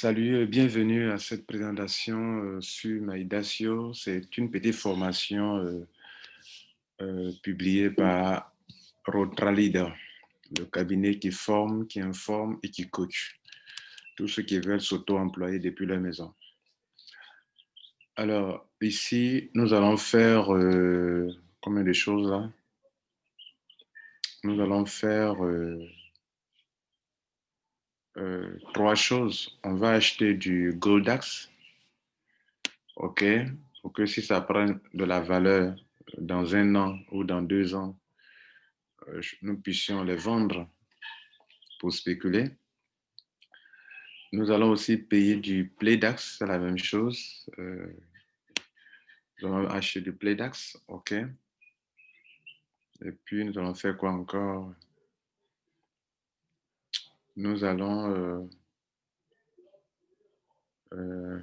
Salut et bienvenue à cette présentation sur MyDacio. C'est une petite formation publiée par Rotra Leader, le cabinet qui forme, qui informe et qui coach tous ceux qui veulent s'auto-employer depuis leur maison. Alors, ici, nous allons faire combien de choses là? Nous allons faire trois choses. On va acheter du Goldax, OK, pour que si ça prend de la valeur dans un an ou dans 2 ans, nous puissions les vendre pour spéculer. Nous allons aussi payer du Playdax, c'est la même chose. Nous allons acheter du Playdax, OK. Et puis, nous allons faire quoi encore? Nous allons euh,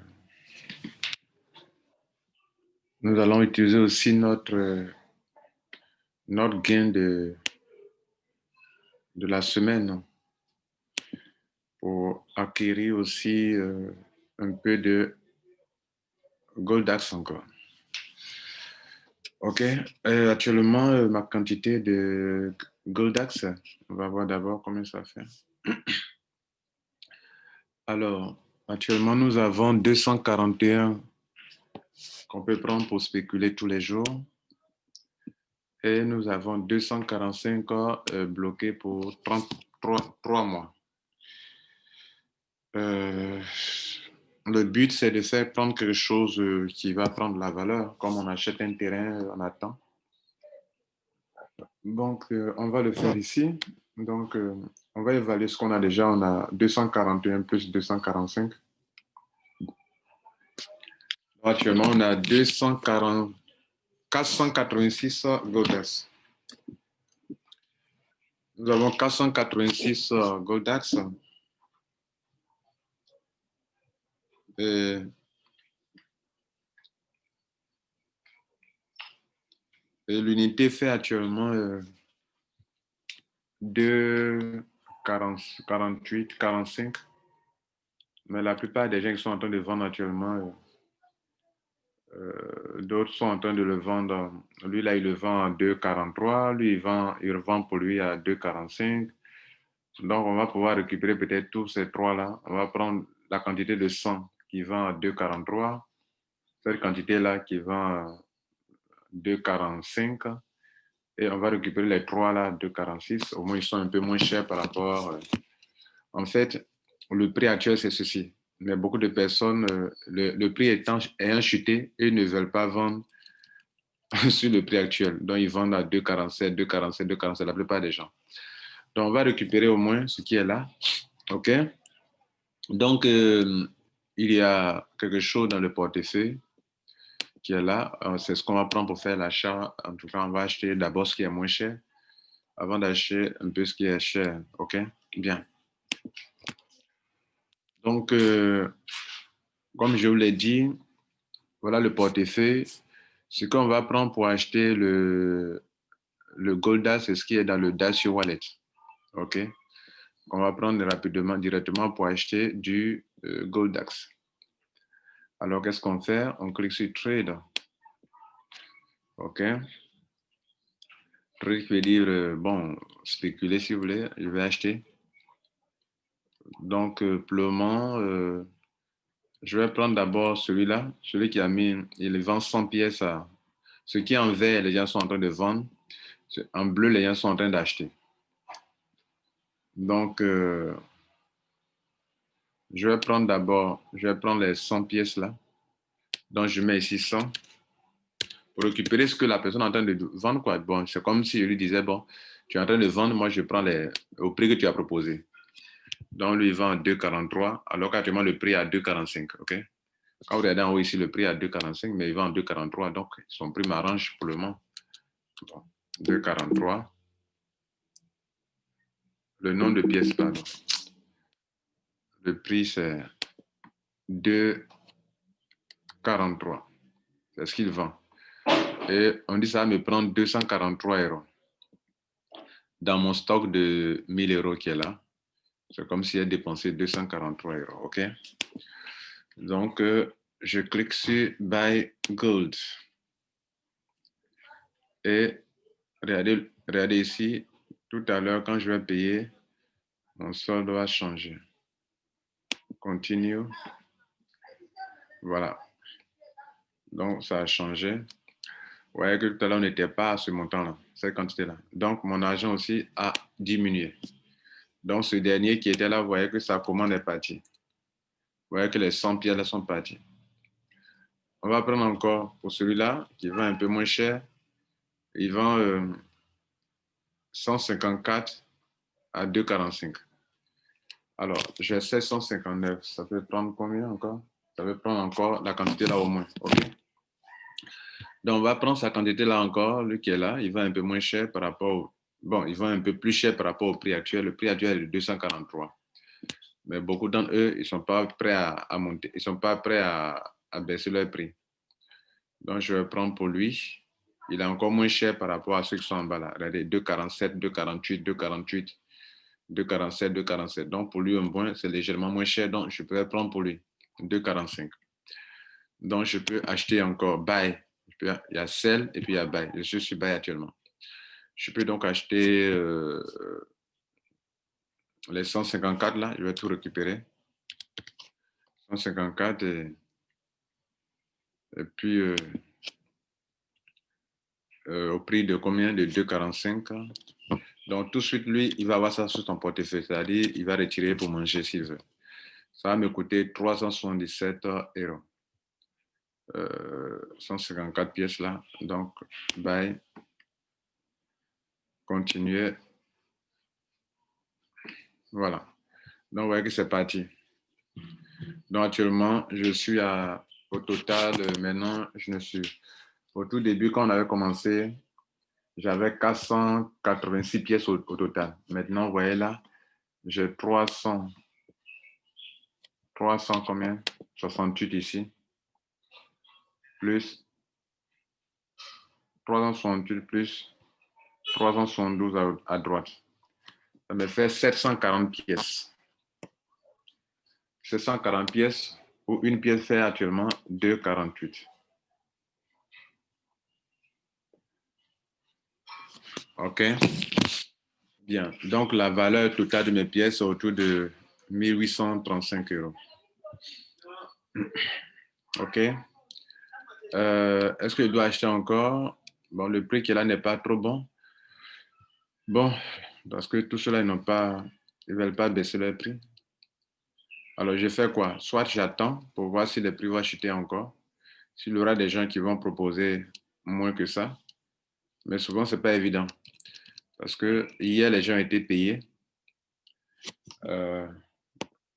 nous allons utiliser aussi notre gain de la semaine pour acquérir aussi un peu de Goldax encore. OK. Actuellement, ma quantité de Goldax, on va voir d'abord combien ça fait. Alors, actuellement, nous avons 241 qu'on peut prendre pour spéculer tous les jours. Et nous avons 245 bloqués pour 3 mois. Le but, c'est de faire prendre quelque chose qui va prendre la valeur, comme on achète un terrain, on attend. Donc, on va le faire ici. Donc, on va évaluer ce qu'on a déjà. On a 241 plus 245. Actuellement, on a 486 Goldax. Nous avons 486 Goldax. Et l'unité fait actuellement 2, 48, 45. Mais la plupart des gens qui sont en train de vendre actuellement, d'autres sont en train de le vendre. Lui, là, il le vend à 2,43. Lui, il revend pour lui à 2,45. Donc, on va pouvoir récupérer peut-être tous ces trois-là. On va prendre la quantité de 100 qui vend à 2,43. Cette quantité-là qui vend à 2,45. Et on va récupérer les trois-là, 2,46. Au moins, ils sont un peu moins chers par rapport. En fait, le prix actuel, c'est ceci. Mais beaucoup de personnes, le prix ayant chuté, ils ne veulent pas vendre sur le prix actuel. Donc, ils vendent à 2,47, 2,47, 2,47, la plupart des gens. Donc, on va récupérer au moins ce qui est là. OK? Donc, il y a quelque chose dans le portefeuille qui est là. C'est ce qu'on va prendre pour faire l'achat. En tout cas, on va acheter d'abord ce qui est moins cher avant d'acheter un peu ce qui est cher. OK? Bien. Donc, comme je vous l'ai dit, voilà le portefeuille. Ce qu'on va prendre pour acheter le Golda, c'est ce qui est dans le Dacio Wallet. OK? On va prendre rapidement, directement pour acheter du Goldax. Alors, qu'est-ce qu'on fait? On clique sur Trade. OK? Trade veut dire, bon, spéculer si vous voulez. Je vais acheter. Donc, pour le moment, je vais prendre d'abord celui-là. Celui qui a mis, il vend 100 pièces à. Ce qui est en vert, les gens sont en train de vendre. En bleu, les gens sont en train d'acheter. Donc, je vais prendre les 100 pièces là. Donc, je mets ici 100 pour récupérer ce que la personne est en train de vendre, quoi. Bon, c'est comme si je lui disais, bon, tu es en train de vendre, moi, je prends au prix que tu as proposé. Donc, lui, il vend à 2,43, alors qu'actuellement, le prix est à 2,45, OK? Quand vous regardez en haut ici, le prix est à 2,45, mais il vend à 2,43, donc son prix m'arrange pour le moment. Bon, 2,43. Le nombre de pièces, pardon. Le prix, c'est 2,43. C'est ce qu'il vend. Et on dit ça va me prendre 243 euros. Dans mon stock de 1000 euros qui est là, C'est comme si elle dépensait 243 €, OK? Donc, je clique sur Buy Gold. Et regardez ici, tout à l'heure, quand je vais payer, mon solde va changer. Continue. Voilà. Donc, ça a changé. Vous voyez que tout à l'heure, on n'était pas à ce montant-là, cette quantité-là. Donc, mon argent aussi a diminué. Donc, ce dernier qui était là, vous voyez que sa commande est partie. Vous voyez que les 100 pièces là sont parties. On va prendre encore pour celui-là qui vend un peu moins cher. Il vend 154 à 2,45. Alors, j'ai 759. Ça peut prendre combien encore? Ça peut prendre encore la quantité là au moins. OK? Donc, on va prendre sa quantité là encore. Lui qui est là, il vend un peu moins cher par rapport au... Bon, il vend un peu plus cher par rapport au prix actuel. Le prix actuel est de 243. Mais beaucoup d'entre eux, ils ne sont pas prêts à monter. Ils ne sont pas prêts à baisser leur prix. Donc, je vais prendre pour lui. Il est encore moins cher par rapport à ceux qui sont en bas là. Regardez, 2,47, 2,48, 2,48, 2,47, 2,47. Donc, pour lui, c'est légèrement moins cher. Donc, je peux prendre pour lui 2,45. Donc, je peux acheter encore buy. Il y a sell et puis il y a buy. Je suis sur buy actuellement. Je peux donc acheter les 154 là. Je vais tout récupérer. 154 et puis au prix de combien? De 2,45. Donc, tout de suite, lui, il va avoir ça sur son portefeuille. C'est-à-dire, il va retirer pour manger s'il veut. Ça va me coûter 377 €. 154 pièces là. Donc, buy. Continuer. Voilà. Donc, vous voyez que c'est parti. Donc, actuellement, je suis au total, maintenant, je ne suis... Au tout début, quand on avait commencé, j'avais 486 pièces au total. Maintenant, vous voyez là, j'ai 300 combien? 68 ici. Plus 368 plus 372 à droite. Ça me fait 740 pièces. 740 pièces où une pièce fait actuellement 2,48. OK? Bien. Donc, la valeur totale de mes pièces est autour de 1835 €. OK? Est-ce que je dois acheter encore? Bon, le prix qui est là n'est pas trop bon. Bon, parce que tout cela, ils ne veulent pas baisser leur prix. Alors, je fais quoi? Soit j'attends pour voir si les prix vont chuter encore. S'il y aura des gens qui vont proposer moins que ça. Mais souvent, ce n'est pas évident. Parce que hier, les gens ont été payés.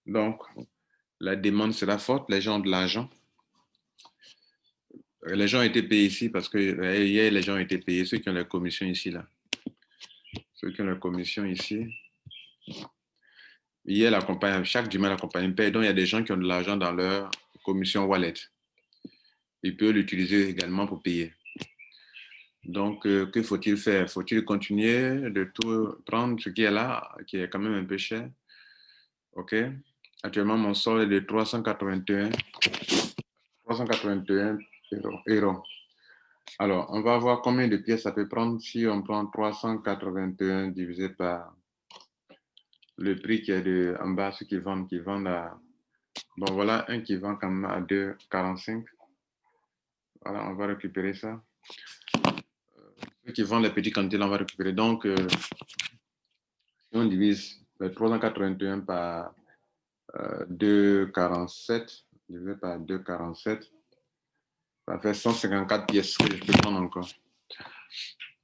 Donc, la demande sera forte. Les gens ont de l'argent. Les gens ont été payés ici parce que hier, les gens ont été payés. Ceux qui ont les commissions ici, là. Ceux qui ont les commissions ici. Hier, chaque dimanche, la compagnie paye. Donc, il y a des gens qui ont de l'argent dans leur commission wallet. Ils peuvent l'utiliser également pour payer. Donc, que faut-il faire? Faut-il continuer de tout prendre ce qui est là, qui est quand même un peu cher? OK. Actuellement, mon solde est de 381 €. Alors, on va voir combien de pièces ça peut prendre si on prend 381 divisé par le prix qui est en bas, ceux qui vendent à... Bon, voilà, un qui vend quand même à 2,45. Voilà, on va récupérer ça. Ceux qui vendent les petits quantités, là, on va récupérer. Donc, si on divise 381 par 2,47, divisé par 2,47, ça fait 154 pièces que je peux prendre encore.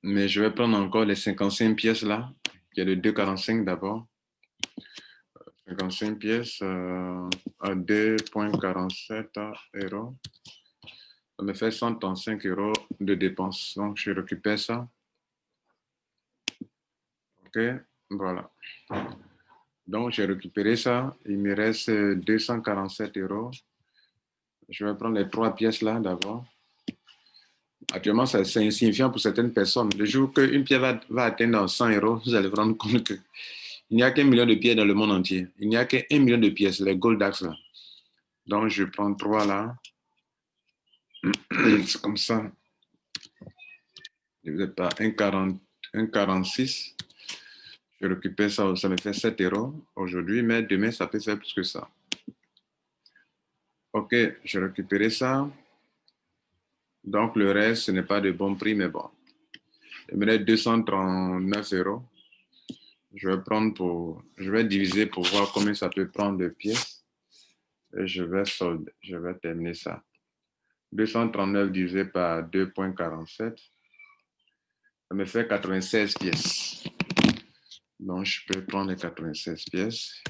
Mais je vais prendre encore les 55 pièces là, qui est de 2,45 d'abord. 55 pièces à 2,47 €. Ça me fait 135 € de dépenses. Donc, je récupère ça. OK, voilà. Donc, j'ai récupéré ça. Il me reste 247 €. Je vais prendre les 3 pièces là d'abord. Actuellement, c'est insignifiant pour certaines personnes. Le jour qu'une pièce va atteindre 100 €, vous allez vous rendre compte que Il n'y a qu'un million de pièces dans le monde entier. Il n'y a qu'un million de pièces, les Goldax là. Donc, je prends 3 là. C'est comme ça. Je ne sais pas, 1,46. Je récupère ça, ça me fait 7 € aujourd'hui, mais demain, ça peut faire plus que ça. OK, je récupéré ça. Donc, le reste, ce n'est pas de bon prix, mais bon. Je me 239 €. Je vais diviser pour voir combien ça peut prendre de pièces. Et je vais terminer ça. 239 divisé par 2,47. Ça me fait 96 pièces. Donc, je peux prendre les 96 pièces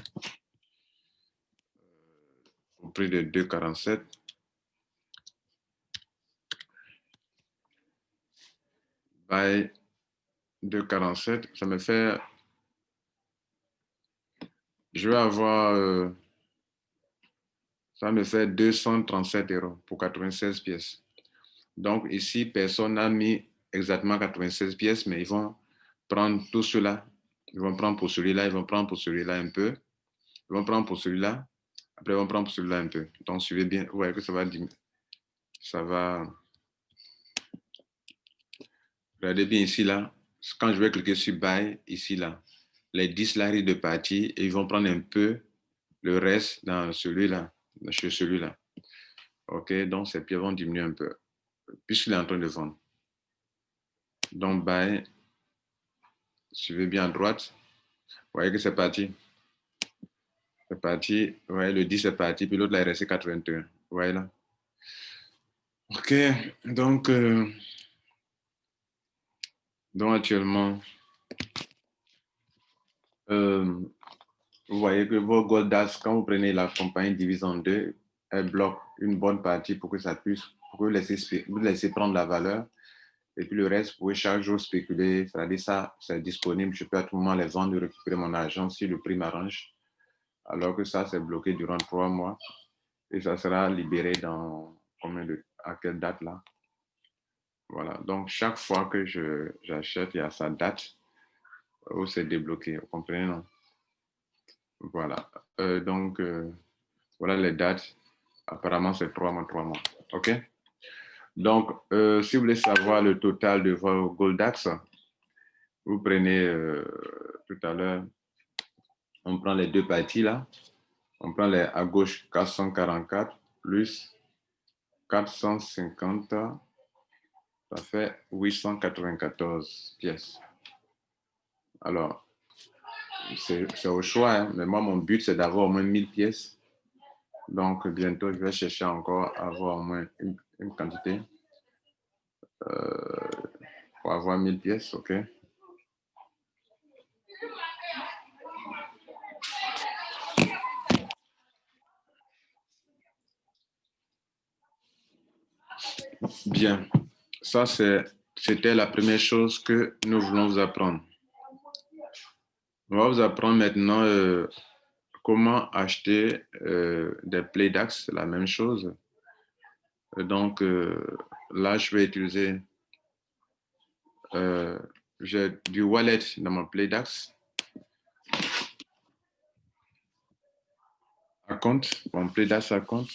au prix de 2,47. By 2,47, ça me fait... Je vais avoir... ça me fait 237 € pour 96 pièces. Donc, ici, personne n'a mis exactement 96 pièces, mais ils vont prendre tout cela. Ils vont prendre pour celui-là, ils vont prendre pour celui-là un peu. Ils vont prendre pour celui-là. Après, ils vont prendre pour celui-là un peu. Donc, suivez bien. Vous voyez que ça va diminuer. Ça va... Regardez bien ici, là. Quand je vais cliquer sur Buy, ici, là, les 10 là arrivent de partir et ils vont prendre un peu le reste dans celui-là, chez celui-là. OK, donc ces pieds vont diminuer un peu, puisqu'il est en train de vendre. Donc, Buy, suivez bien à droite. Vous voyez que c'est parti. C'est parti. Vous voyez, le 10 est parti, puis l'autre là est resté 81. Vous voyez là. OK, donc actuellement, vous voyez que vos Goldas, quand vous prenez la compagnie divise en deux, elle bloque une bonne partie pour que ça puisse, pour que vous laissez prendre la valeur. Et puis le reste, vous pouvez chaque jour spéculer. C'est-à-dire ça, c'est disponible. Je peux à tout moment les vendre et récupérer mon argent si le prix m'arrange. Alors que ça, c'est bloqué durant 3 mois. Et ça sera libéré à quelle date là? Voilà. Donc, chaque fois que j'achète, il y a sa date où c'est débloqué. Vous comprenez, non? Voilà. Donc, voilà les dates. Apparemment, c'est 3 mois, 3 mois. OK? Donc, si vous voulez savoir le total de vos Goldax, vous prenez tout à l'heure, on prend les deux parties là. On prend les à gauche 444 plus 450, ça fait 894 pièces. Alors, c'est au choix, hein, mais moi, mon but, c'est d'avoir au moins 1000 pièces. Donc, bientôt, je vais chercher encore à avoir au moins une quantité pour avoir 1000 pièces, OK? Bien, ça, c'était la première chose que nous voulons vous apprendre. On va vous apprendre maintenant comment acheter des Playdax, c'est la même chose. Donc, là, je vais utiliser, j'ai du wallet dans mon Playdax. À compte, mon Playdax à compte.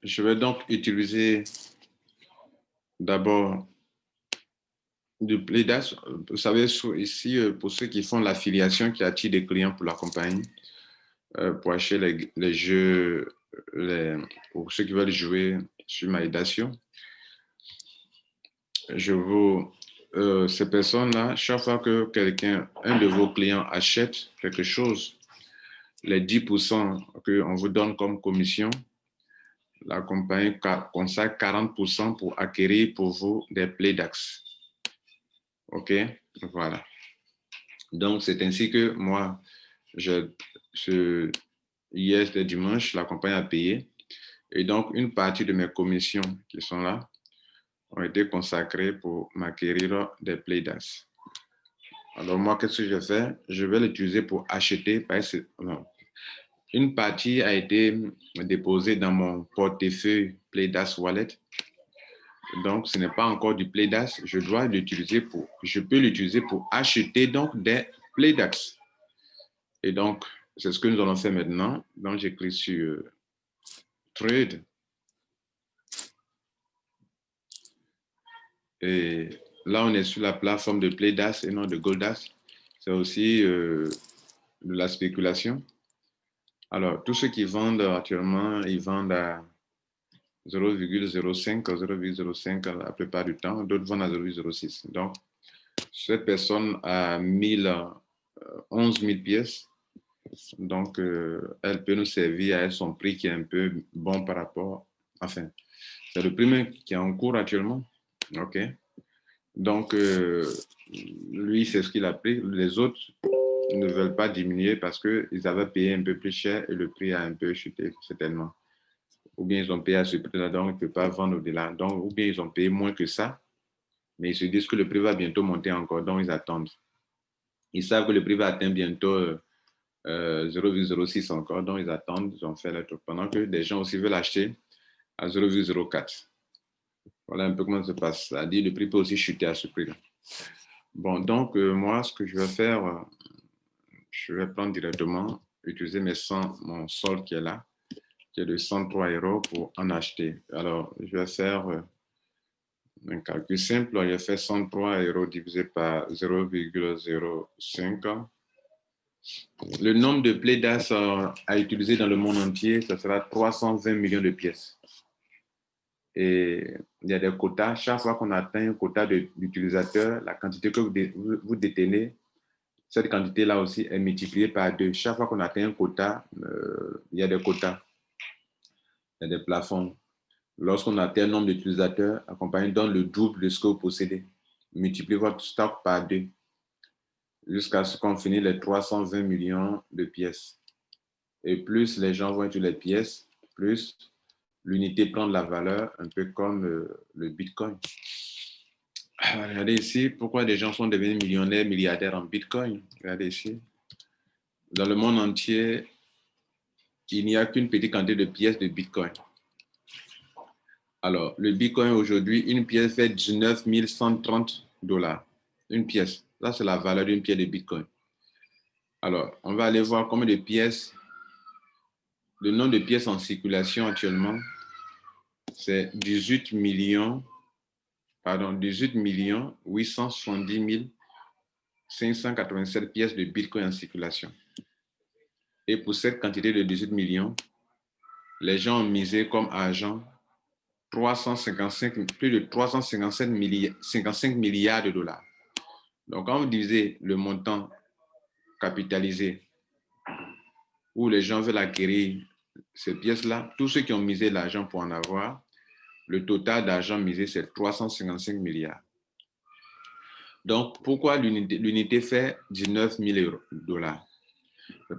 Je vais donc utiliser d'abord du Playdax. Vous savez, ici, pour ceux qui font l'affiliation, qui attirent des clients pour la compagnie, pour acheter les jeux, pour ceux qui veulent jouer sur MyDation, ces personnes-là, chaque fois que un de vos clients achète quelque chose, les 10% qu'on vous donne comme commission, la compagnie consacre 40% pour acquérir pour vous des Playdax. OK? Voilà. Donc, c'est ainsi que moi, hier, c'était dimanche, la compagnie a payé. Et donc, une partie de mes commissions qui sont là ont été consacrées pour m'acquérir des Playdax. Alors, moi, qu'est-ce que je fais? Je vais l'utiliser pour acheter. Une partie a été déposée dans mon portefeuille Playdax Wallet. Donc, ce n'est pas encore du Playdax. Je peux l'utiliser pour acheter donc des Playdax. Et donc, c'est ce que nous allons faire maintenant. Donc, j'écris sur Trade. Et là, on est sur la plateforme de Playdax et non de Goldax. C'est aussi de la spéculation. Alors, tous ceux qui vendent actuellement, ils vendent à 0,05, 0,05 la plupart du temps. D'autres vendent à 0,06. Donc, cette personne a 11 000 pièces. Donc, elle peut nous servir à son prix qui est un peu bon par rapport. Enfin, c'est le prix qui est en cours actuellement. OK. Donc, lui, c'est ce qu'il a pris. Les autres ne veulent pas diminuer parce qu'ils avaient payé un peu plus cher et le prix a un peu chuté, certainement. Ou bien ils ont payé à ce prix-là, donc ils ne peuvent pas vendre au-delà. Donc, ou bien ils ont payé moins que ça, mais ils se disent que le prix va bientôt monter encore, donc ils attendent. Ils savent que le prix va atteindre bientôt 0,06 encore, donc ils attendent, ils ont fait le truc. Pendant que des gens aussi veulent acheter à 0,04. Voilà un peu comment ça se passe. C'est-à-dire le prix peut aussi chuter à ce prix-là. Bon, donc moi, ce que je vais faire, je vais prendre directement, utiliser mon solde qui est là, qui est de 103 € pour en acheter. Alors, je vais faire un calcul simple. Je vais faire 103 € divisé par 0,05. Le nombre de Playdax à utiliser dans le monde entier, ça sera 320 millions de pièces. Et il y a des quotas. Chaque fois qu'on atteint un quota d'utilisateurs, la quantité que vous détenez, cette quantité-là aussi est multipliée par 2. Chaque fois qu'on atteint un quota, il y a des quotas, il y a des plafonds. Lorsqu'on atteint un nombre d'utilisateurs, la compagnie donne le double de ce que vous possédez. Multipliez votre stock par 2 jusqu'à ce qu'on finisse les 320 millions de pièces. Et plus les gens vont utiliser les pièces, plus l'unité prend de la valeur, un peu comme le Bitcoin. Regardez ici, pourquoi des gens sont devenus millionnaires, milliardaires en Bitcoin. Regardez ici. Dans le monde entier, il n'y a qu'une petite quantité de pièces de Bitcoin. Alors, le Bitcoin aujourd'hui, une pièce fait 19 130 $. Une pièce. Ça, c'est la valeur d'une pièce de Bitcoin. Alors, on va aller voir combien de pièces, le nombre de pièces en circulation actuellement, c'est 18 870 587 pièces de Bitcoin en circulation. Et pour cette quantité de 18 millions, les gens ont misé comme argent plus de 355 milliards de dollars. Donc, quand vous divisez le montant capitalisé où les gens veulent acquérir ces pièces-là, tous ceux qui ont misé l'argent pour en avoir, le total d'argent misé, c'est 355 milliards. Donc, pourquoi l'unité fait 19 000 $?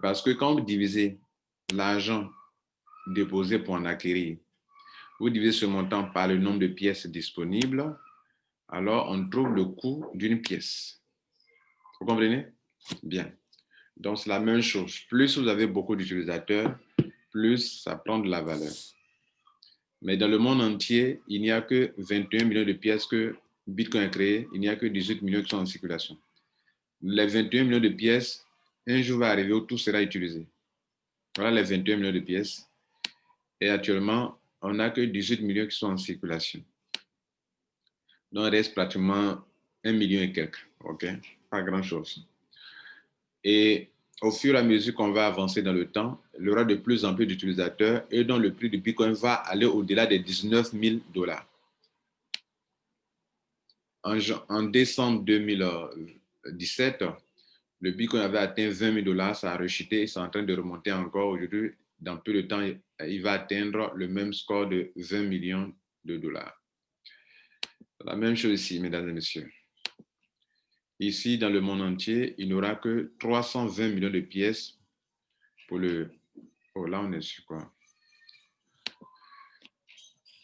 Parce que quand vous divisez l'argent déposé pour en acquérir, vous divisez ce montant par le nombre de pièces disponibles, alors on trouve le coût d'une pièce. Vous comprenez? Bien. Donc, c'est la même chose. Plus vous avez beaucoup d'utilisateurs, plus ça prend de la valeur. Mais dans le monde entier, il n'y a que 21 millions de pièces que Bitcoin a créées. Il n'y a que 18 millions qui sont en circulation. Les 21 millions de pièces, un jour va arriver où tout sera utilisé. Voilà les 21 millions de pièces. Et actuellement, on n'a que 18 millions qui sont en circulation. Donc, il reste pratiquement 1 million et quelques. OK? Pas grand-chose. Et au fur et à mesure qu'on va avancer dans le temps, il y aura de plus en plus d'utilisateurs et donc le prix du Bitcoin va aller au-delà des 19 000 $. En décembre 2017, le Bitcoin avait atteint 20 000 $, ça a rechuté et c'est en train de remonter encore. Aujourd'hui, dans peu de temps, il va atteindre le même score de 20 millions de dollars. La même chose ici, mesdames et messieurs. Ici, dans le monde entier, il n'y aura que 320 millions de pièces pour le... Oh, là, on est sur quoi?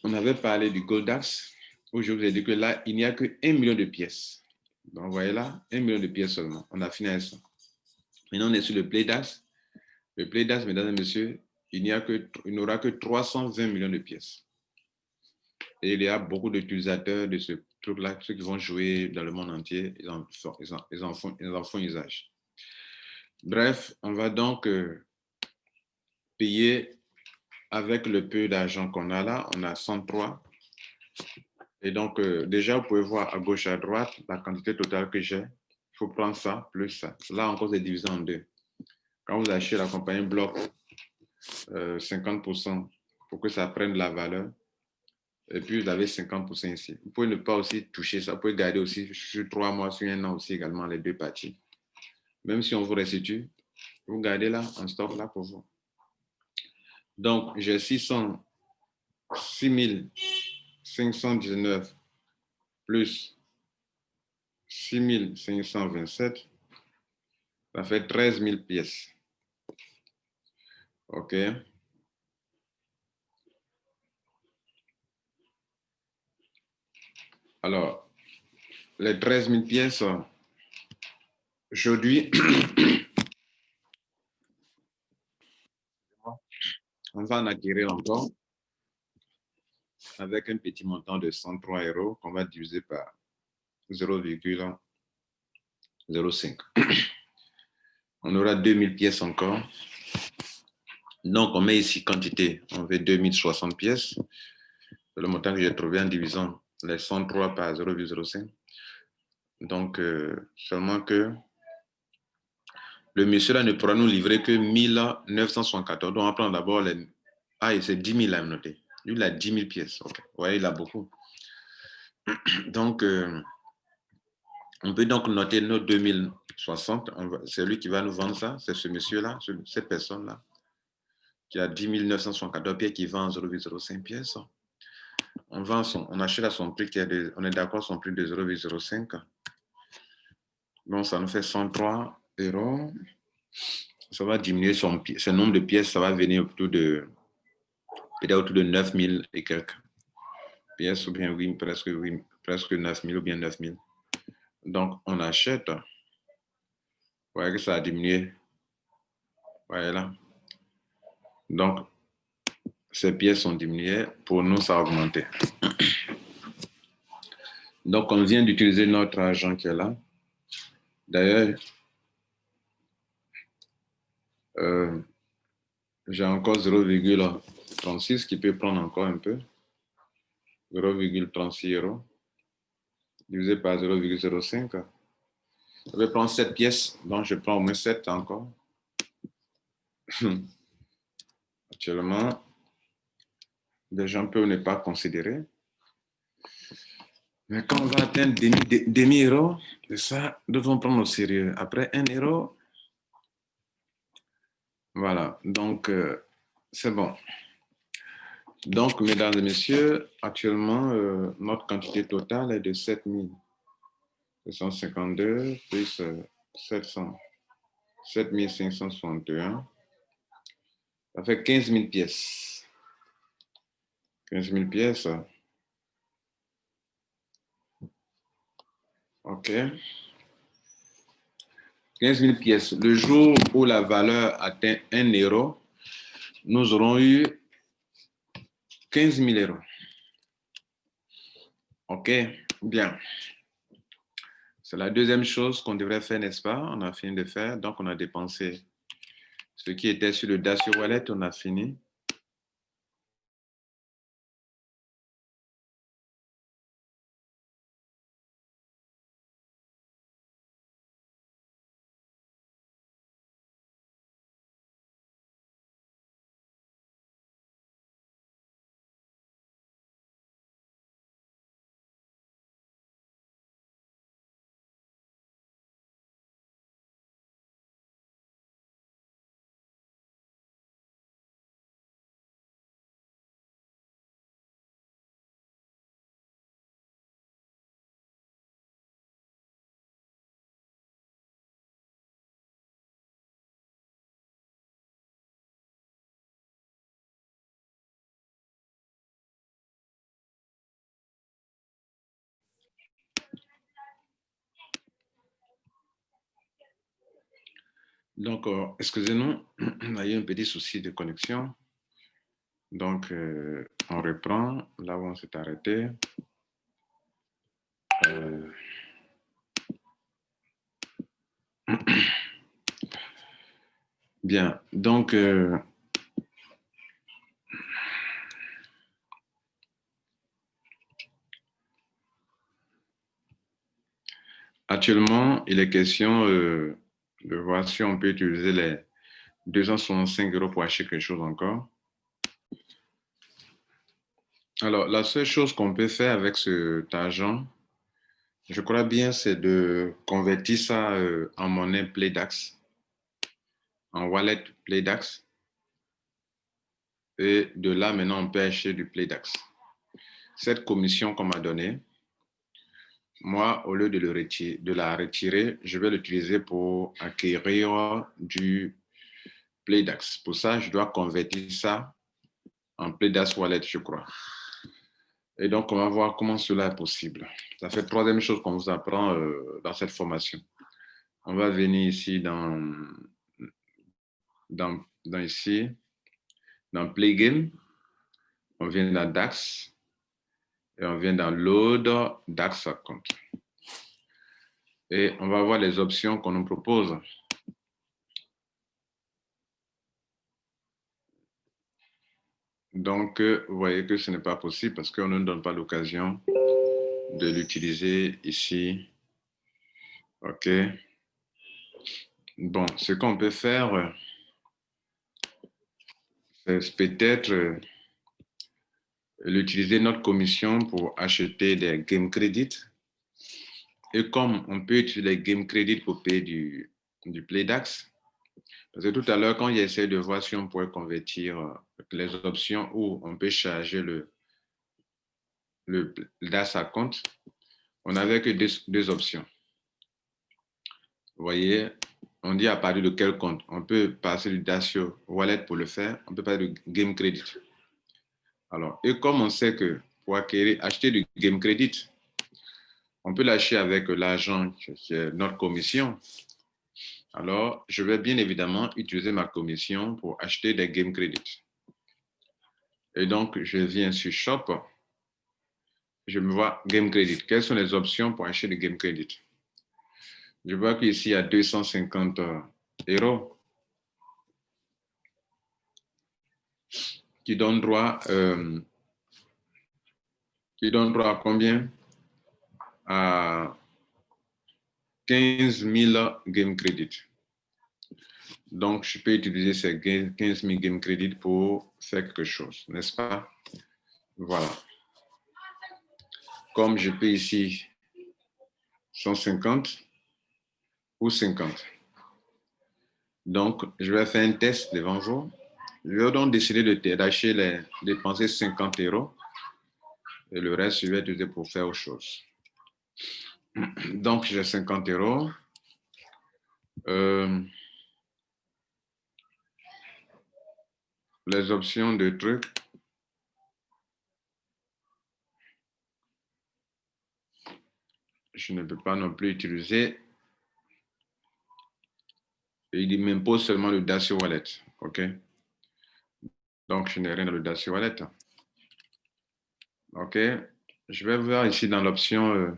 On avait parlé du Goldax, où je vous ai dit que là, il n'y a que 1 million de pièces. Donc, vous voyez là, 1 million de pièces seulement. On a fini avec ça. Maintenant, on est sur le Playdax. Le Playdax, mesdames et messieurs, il n'aura que 320 millions de pièces. Et il y a beaucoup d'utilisateurs de ce truc-là, ceux qui vont jouer dans le monde entier, ils en font usage. Bref, on va donc payer avec le peu d'argent qu'on a là. On a 103. Et donc, déjà, vous pouvez voir à gauche, à droite, la quantité totale que j'ai. Il faut prendre ça plus ça. Là encore, c'est divisé en deux. Quand vous achetez la compagnie Bloc, 50% pour que ça prenne de la valeur. Et puis, vous avez 50% ici. Vous pouvez ne pas aussi toucher ça. Vous pouvez garder aussi sur 3 mois, sur 1 an aussi également les deux parties. Même si on vous restitue, vous gardez là en stock là pour vous. Donc, j'ai 6519 plus 6527. Ça fait 13 000 pièces. OK. Alors, les 13 000 pièces, aujourd'hui, on va en acquérir encore avec un petit montant de 103 € qu'on va diviser par 0,05. On aura 2000 pièces encore. Donc, on met ici quantité. On veut 2060 pièces. C'est le montant que j'ai trouvé en divisant les 103 par 0,05. Donc, seulement que le monsieur là ne pourra nous livrer que 1974. Donc, on va prendre d'abord les... Ah, c'est 10 000 à noter. Lui, il a 10 000 pièces. Okay. Ouais, il a beaucoup. Donc, on peut donc noter nos 2060. C'est lui qui va nous vendre ça. C'est ce monsieur-là, cette personne-là, qui a 10 974 pièces, qui vend 0,05 pièces. On achète à son prix, on est d'accord, son prix de 0,05. Donc, ça nous fait 103 €. Ça va diminuer ce nombre de pièces, ça va venir autour de 9 000 et quelques pièces, ou bien oui, presque 9 000 ou bien 9 000. Donc, on achète. Vous voyez que ça a diminué. Voilà. Donc, ces pièces sont diminuées. Pour nous, ça a augmenté. Donc, on vient d'utiliser notre argent qui est là. D'ailleurs, j'ai encore 0,36 qui peut prendre encore un peu. 0,36 € divisé par 0,05. Je vais prendre 7 pièces, donc je prends au moins 7 encore. Actuellement, les gens peuvent ne pas considérer. Mais quand on va atteindre demi-euro, ça, nous devons prendre au sérieux. Après 1 €, voilà, donc c'est bon. Donc, mesdames et messieurs, actuellement, notre quantité totale est de 7 752 plus 700, 7 561. Ça fait 15 000 pièces. 15 000 pièces. OK. 15 000 pièces. Le jour où la valeur atteint 1 €, nous aurons eu 15 000 €. OK, bien. C'est la deuxième chose qu'on devrait faire, n'est-ce pas? On a fini de faire. Donc, on a dépensé ce qui était sur le Dacio Wallet. On a fini. Donc, excusez-nous, on a eu un petit souci de connexion. Donc, On reprend là où on s'est arrêté. Bien, donc actuellement, il est question de voir si on peut utiliser les 265 € pour acheter quelque chose encore. Alors, la seule chose qu'on peut faire avec cet argent, je crois bien, c'est de convertir ça en monnaie Playdax, en wallet Playdax. Et de là, maintenant, on peut acheter du Playdax. Cette commission qu'on m'a donnée, moi, au lieu de la retirer, je vais l'utiliser pour acquérir du Playdax. Pour ça, je dois convertir ça en Playdax Wallet, je crois. Et donc, on va voir comment cela est possible. Ça fait la troisième chose qu'on vous apprend dans cette formation. On va venir ici dans ici, dans Play Game. On vient dans DAX et on vient dans Load DAX Account. Et on va voir les options qu'on nous propose. Donc, vous voyez que ce n'est pas possible parce qu'on ne nous donne pas l'occasion de l'utiliser ici. OK. Bon, ce qu'on peut faire, c'est peut-être l'utiliser notre commission pour acheter des game credits. Et comme on peut utiliser les game credits pour payer du Playdax, parce que tout à l'heure, quand j'essaie de voir si on pourrait convertir les options où on peut charger le DAS à compte, on n'avait que deux options. Vous voyez, on dit à partir de quel compte. On peut passer du Dacio Wallet pour le faire. On peut passer du Game Credit. Alors, et comme on sait que pour acheter du Game Credit, on peut l'acheter avec l'argent qui est notre commission. Alors, je vais bien évidemment utiliser ma commission pour acheter des Game Credit. Et donc, je viens sur Shop. Je me vois Game Credit. Quelles sont les options pour acheter du Game Credit? Je vois qu'ici, il y a 250 € qui donne droit à combien? À 15 000 game credits. Donc, je peux utiliser ces 15 000 game credits pour faire quelque chose, n'est-ce pas? Voilà. Comme je peux ici 150 ou 50. Donc, je vais faire un test devant vous. Je vais donc décider d'acheter dépenser 50 € et le reste, je vais utiliser pour faire autre chose. Donc, j'ai 50 €. Les options de trucs. Je ne peux pas non plus utiliser. Et il m'impose seulement le Dacio Wallet. OK? Donc, je n'ai rien dans le Dacio Wallet. OK? Je vais voir ici dans l'option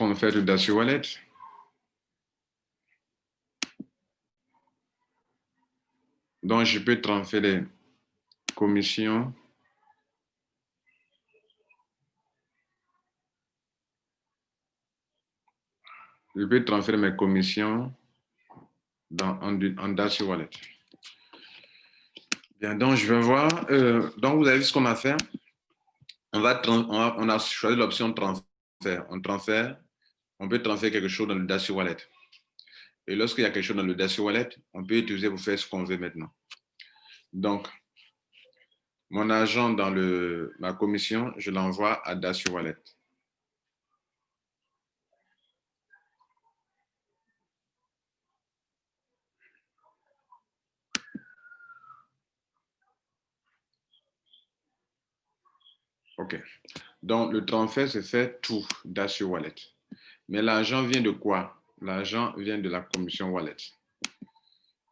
on fait le Dacio Wallet. Donc, je peux transférer les commissions. Je peux transférer mes commissions en Dacio Wallet. Bien, donc je vais voir. Donc, vous avez vu ce qu'on a fait. On a choisi l'option transfert. On peut transférer quelque chose dans le Dacio Wallet. Et lorsqu'il y a quelque chose dans le Dacio Wallet, on peut utiliser pour faire ce qu'on veut maintenant. Donc, mon argent dans ma commission, je l'envoie à Dacio Wallet. OK. Donc, le transfert se fait tout Dacio Wallet. Mais l'argent vient de quoi? L'argent vient de la commission Wallet.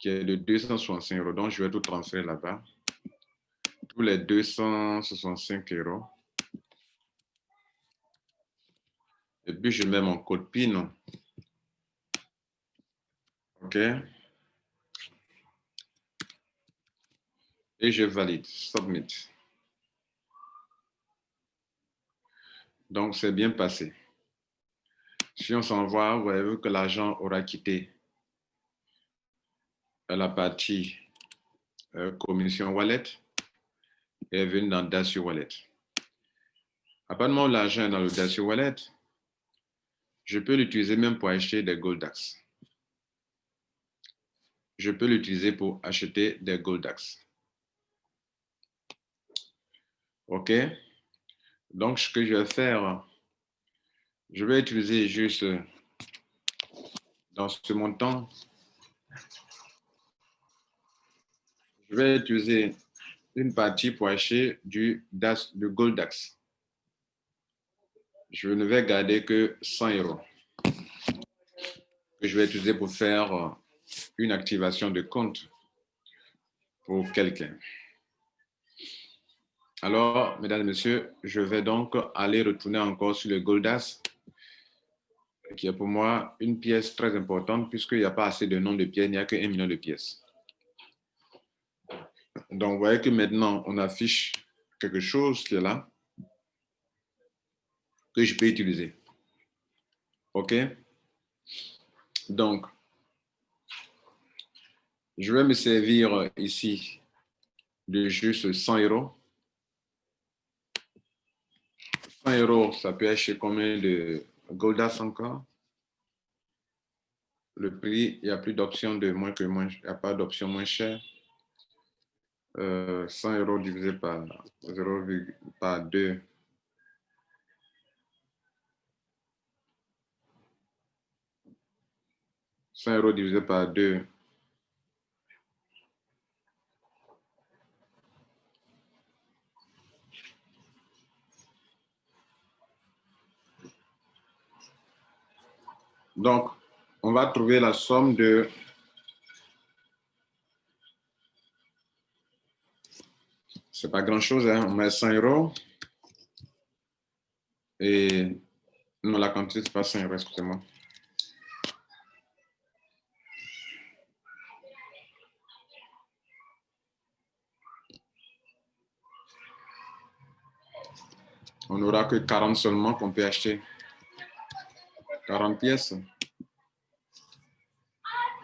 qui est de 265 euros. Donc, je vais tout transférer là-bas. Tous les 265 euros. Et puis, je mets mon code PIN. OK. Et je valide. Submit. Donc, c'est bien passé. Si on s'envoie, vous voyez que l'argent aura quitté la partie commission wallet et est venu dans Dacio Wallet. À partir du moment où l'argent est dans le Dacio Wallet, je peux l'utiliser même pour acheter des Goldax. Je peux l'utiliser pour acheter des Goldax. OK? Donc, ce que je vais faire, je vais utiliser juste dans ce montant, je vais utiliser une partie pour acheter du Goldax. Je ne vais garder que 100 euros que je vais utiliser pour faire une activation de compte pour quelqu'un. Alors, mesdames et messieurs, je vais donc aller retourner encore sur le Goldax, qui est pour moi une pièce très importante puisqu'il n'y a pas assez de nombre de pièces, il n'y a que 1 million de pièces. Donc, vous voyez que maintenant, on affiche quelque chose qui est là, que je peux utiliser. OK? Donc, je vais me servir ici de juste 100 euros. 100 euros, ça peut acheter combien de Goldax encore? Le prix, il n'y a plus d'option de moins que moins, il n'y a pas d'option moins chère. 100 euros divisé par 0, par 2. €100 divisé par 2. Donc, on va trouver la somme de... C'est pas grand-chose, hein? On met 100 euros. Et non, la quantité, c'est pas 100 euros, excusez-moi. On n'aura que 40 seulement qu'on peut acheter. 40 pièces.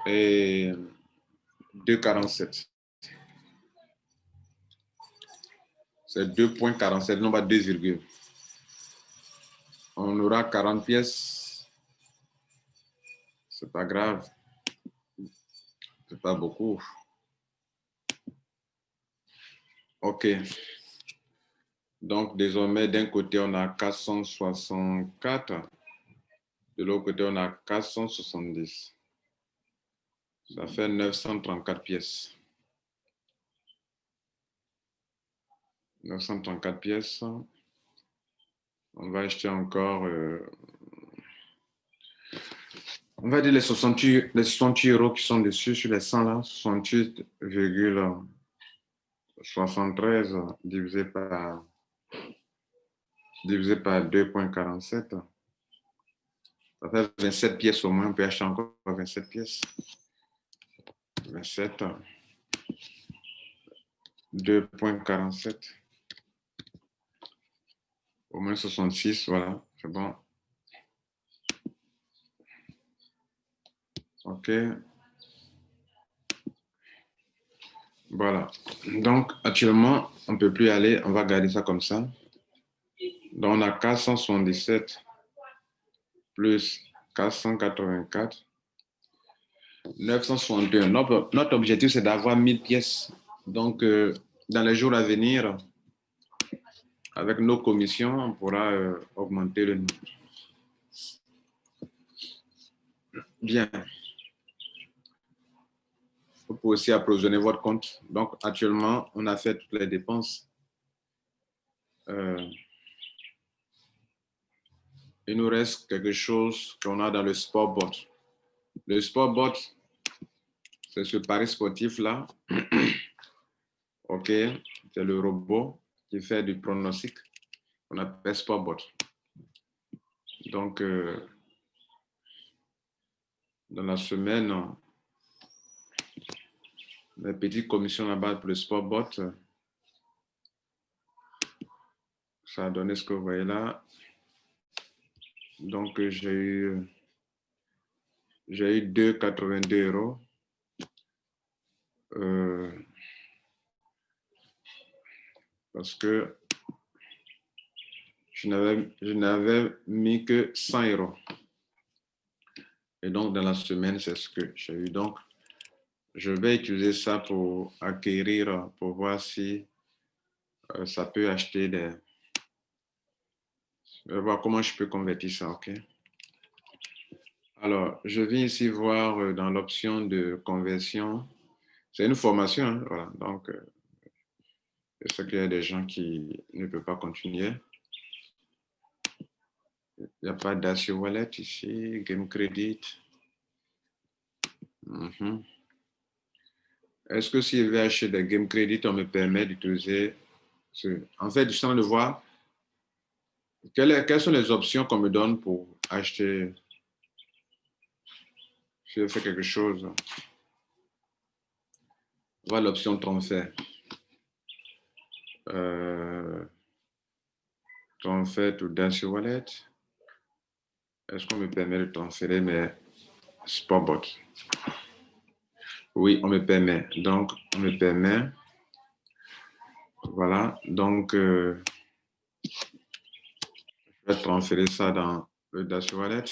Et 2,47. C'est 2,47, non pas 2, on aura 40 pièces. C'est pas grave. C'est pas beaucoup. OK. Donc, désormais, d'un côté, on a 464. De l'autre côté, on a 470. Ça fait 934 pièces. 934 pièces. On va acheter encore... on va dire les 68 euros qui sont dessus sur les 100 là. 68,73 divisé par 2,47. Ça fait 27 pièces au moins. On peut acheter encore 27 pièces. 27. 2,47. Au moins 66, voilà. C'est bon. OK. Voilà. Donc, actuellement, on ne peut plus aller. On va garder ça comme ça. Donc, on a 477 plus 484. 961. Notre objectif, c'est d'avoir 1000 pièces. Donc, dans les jours à venir, avec nos commissions, on pourra augmenter le nombre. Bien. Vous pouvez aussi approvisionner votre compte. Donc, actuellement, on a fait toutes les dépenses. Il nous reste quelque chose qu'on a dans le Sportbot. Le Sportbot, C'est ce pari sportif-là. OK, c'est le robot qui fait du pronostic. On appelle Sportbot. Donc, dans la semaine, la petite commission là-bas pour le Sportbot, ça a donné ce que vous voyez là. Donc, j'ai eu 2,82 €. Parce que je n'avais mis que 100 €. Et donc, dans la semaine, c'est ce que j'ai eu. Donc, je vais utiliser ça pour acquérir, pour voir si ça peut acheter des... Je vais voir comment je peux convertir ça, OK? Alors, je viens ici voir dans l'option de conversion. C'est une formation, hein, voilà. Donc, je sais qu'il y a des gens qui ne peuvent pas continuer. Il n'y a pas d'Acio Wallet ici, Game Credit. Est-ce que si je vais acheter des Game Credit, on me permet d'utiliser ce... En fait, je suis en train de voir quelles sont les options qu'on me donne pour acheter si je fais quelque chose. Voilà l'option transfert. Transfert to Dacio Wallet. Est-ce qu'on me permet de transférer mes Sportbot? Oui, on me permet. Donc, on me permet. Voilà. Donc, je vais transférer ça dans le Dacio Wallet.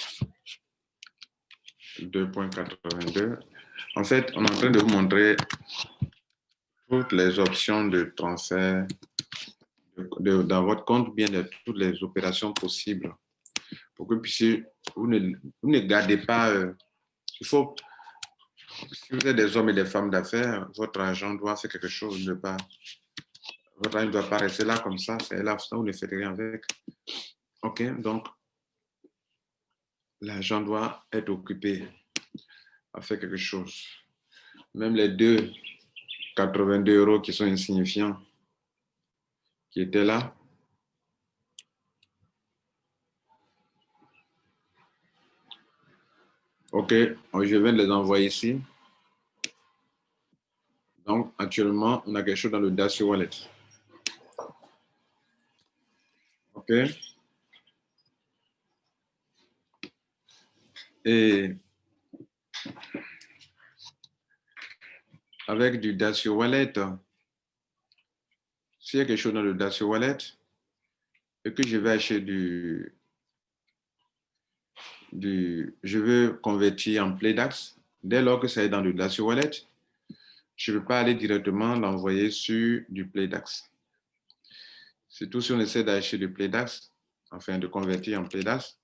2,82. En fait, on est en train de vous montrer toutes les options de transfert dans votre compte, bien de toutes les opérations possibles pour que vous ne gardez pas. Il faut, si vous êtes des hommes et des femmes d'affaires, votre argent doit faire quelque chose, votre argent ne doit pas rester là comme ça, c'est là, vous ne faites rien avec. OK, donc l'argent doit être occupé à faire quelque chose. Même les 2,82 € qui sont insignifiants, qui étaient là, OK, je viens de les envoyer ici. Donc, actuellement, on a quelque chose dans le Dacio Wallet. OK. Et avec du Dacio Wallet, s'il y a quelque chose dans le Dacio Wallet et que je vais acheter je veux convertir en Playdax, dès lors que ça est dans le Dacio Wallet, je ne peux pas aller directement l'envoyer sur du Playdax. Surtout si on essaie d'acheter du Playdax, enfin de convertir en Playdax.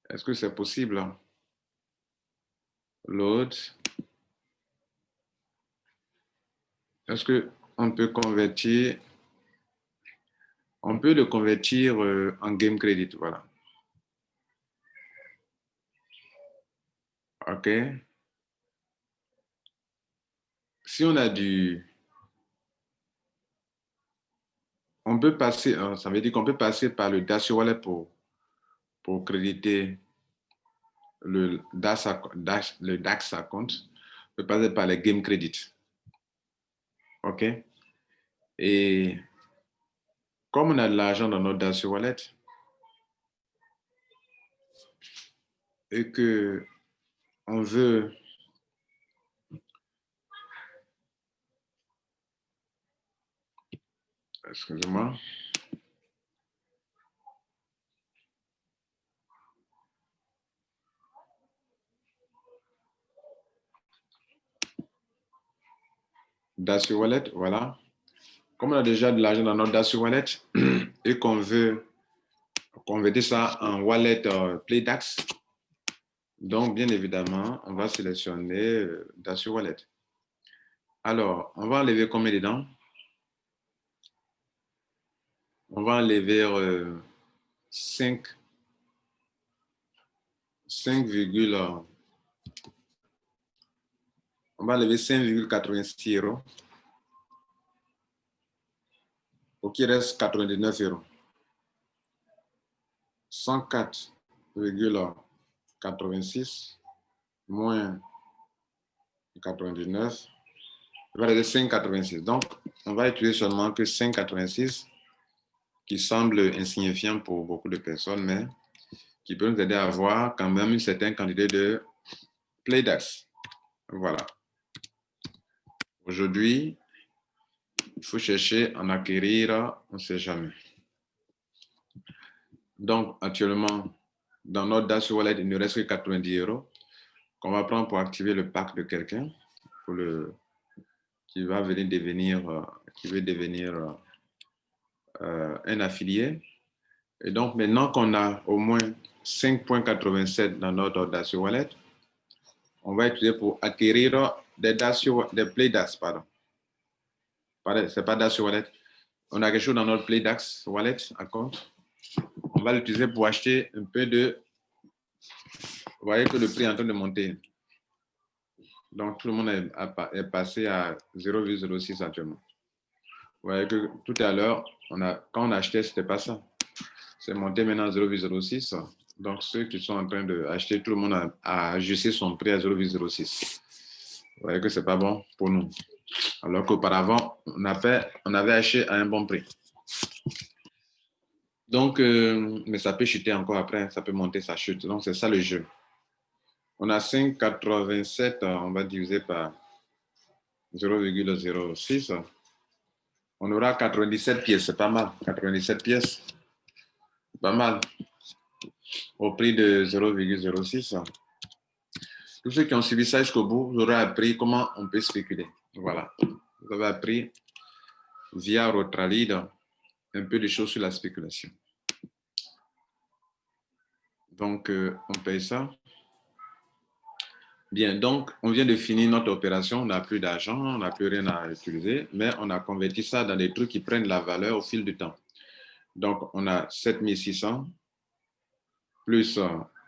Est-ce que c'est possible? Load. Est-ce qu'on peut convertir? On peut le convertir en Game Credit, voilà. OK. Si on a on peut passer, ça veut dire qu'on peut passer par le Dacio Wallet pour créditer le DAX account. On peut passer par les Game Credit. OK. Et comme on a de l'argent dans notre Dacio Wallet et que on veut excusez-moi. Dacio Wallet, voilà. Comme on a déjà de l'argent dans notre Dacio Wallet et qu'on veut convertir ça en wallet Playdax, donc bien évidemment, on va sélectionner Dacio Wallet. Alors, on va enlever combien dedans? On va enlever 5, On va lever 5,86 € pour qu'il reste 99 €. 104,86 moins 99, il va rester 5,86. Donc, on va utiliser seulement que 5,86 qui semble insignifiant pour beaucoup de personnes, mais qui peut nous aider à avoir quand même une certaine quantité de PlayDAX. Voilà. Aujourd'hui, il faut chercher à en acquérir, on ne sait jamais. Donc, actuellement, dans notre DAX Wallet, il ne reste que 90 € qu'on va prendre pour activer le pack de quelqu'un qui va venir qui veut devenir un affilié. Et donc, maintenant qu'on a au moins 5,87 dans notre DAX Wallet, on va utiliser pour acquérir des PlayDAX, pardon. C'est pas DAX Wallet. On a quelque chose dans notre PlayDAX Wallet, d'accord? On va l'utiliser pour acheter un peu de... Vous voyez que le prix est en train de monter. Donc, tout le monde est passé à 0,06 actuellement. Vous voyez que tout à l'heure, quand on achetait, ce n'était pas ça. C'est monté maintenant à 0,06. Donc, ceux qui sont en train d'acheter, tout le monde a ajusté son prix à 0,06. Vous voyez que ce n'est pas bon pour nous. Alors qu'auparavant, on avait acheté à un bon prix. Donc, mais ça peut chuter encore après, ça peut monter, ça chute. Donc, c'est ça le jeu. On a 5,87, on va diviser par 0,06. On aura 97 pièces, c'est pas mal. 97 pièces, pas mal. Au prix de 0,06. Tous ceux qui ont suivi ça jusqu'au bout, vous aurez appris comment on peut spéculer. Voilà. Vous avez appris via Rotralid un peu de choses sur la spéculation. Donc, on paye ça. Bien, donc, on vient de finir notre opération. On n'a plus d'argent, on n'a plus rien à utiliser, mais on a converti ça dans des trucs qui prennent la valeur au fil du temps. Donc, on a 7600 plus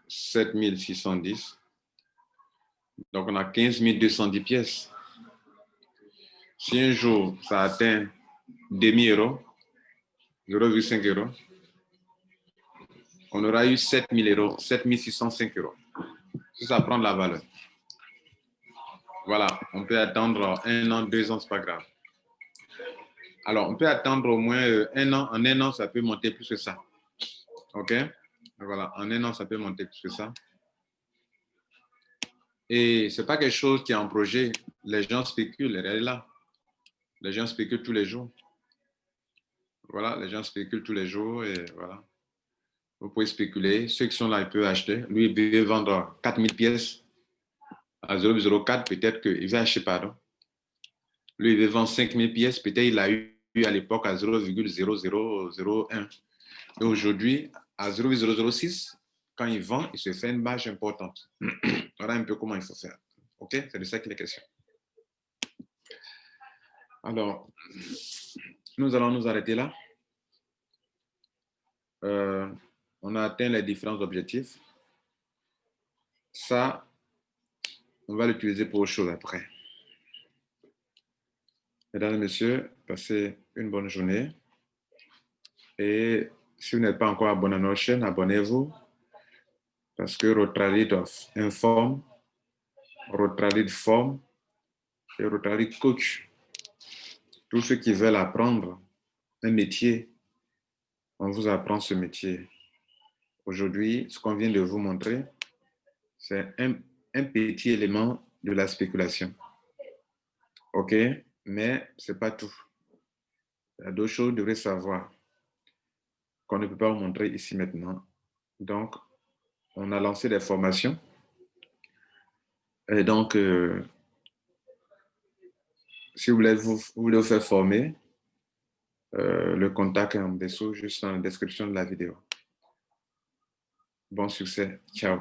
7610. Donc, on a 15 210 pièces. Si un jour, ça atteint demi-euro, 0,5 €, on aura eu 7 000 €, 7 605 €. Si ça prend de la valeur. Voilà, on peut attendre 1 an, 2 ans, c'est pas grave. Alors, on peut attendre au moins 1 an. En 1 an, ça peut monter plus que ça. OK? Voilà, en 1 an, ça peut monter plus que ça. Et ce n'est pas quelque chose qui est en projet. Les gens spéculent, elle est là. Les gens spéculent tous les jours. Voilà, les gens spéculent tous les jours et voilà. Vous pouvez spéculer. Ceux qui sont là, ils peuvent acheter. Lui, il peut vendre 4000 pièces à 0,04. Peut-être qu'il va acheter, pardon. Lui, il veut vendre 5000 pièces. Peut-être qu'il a eu à l'époque à 0,0001. Et aujourd'hui, à 0,006, quand il vend, il se fait une marge importante. Voilà un peu comment il faut faire. OK? C'est de ça qu'il est question. Alors, nous allons nous arrêter là. On a atteint les différents objectifs. Ça, on va l'utiliser pour autre chose après. Mesdames et messieurs, passez une bonne journée. Et si vous n'êtes pas encore abonné à notre chaîne, abonnez-vous. Parce que Rotralid informe, Rotralid forme et Rotralid coach. Tous ceux qui veulent apprendre un métier, on vous apprend ce métier. Aujourd'hui, ce qu'on vient de vous montrer, c'est un petit élément de la spéculation. OK? Mais ce n'est pas tout. Il y a d'autres choses que vous devrez savoir qu'on ne peut pas vous montrer ici maintenant. Donc, on a lancé des formations. Et donc, si vous voulez vous faire former, le contact est en dessous, juste dans la description de la vidéo. Bon succès. Ciao.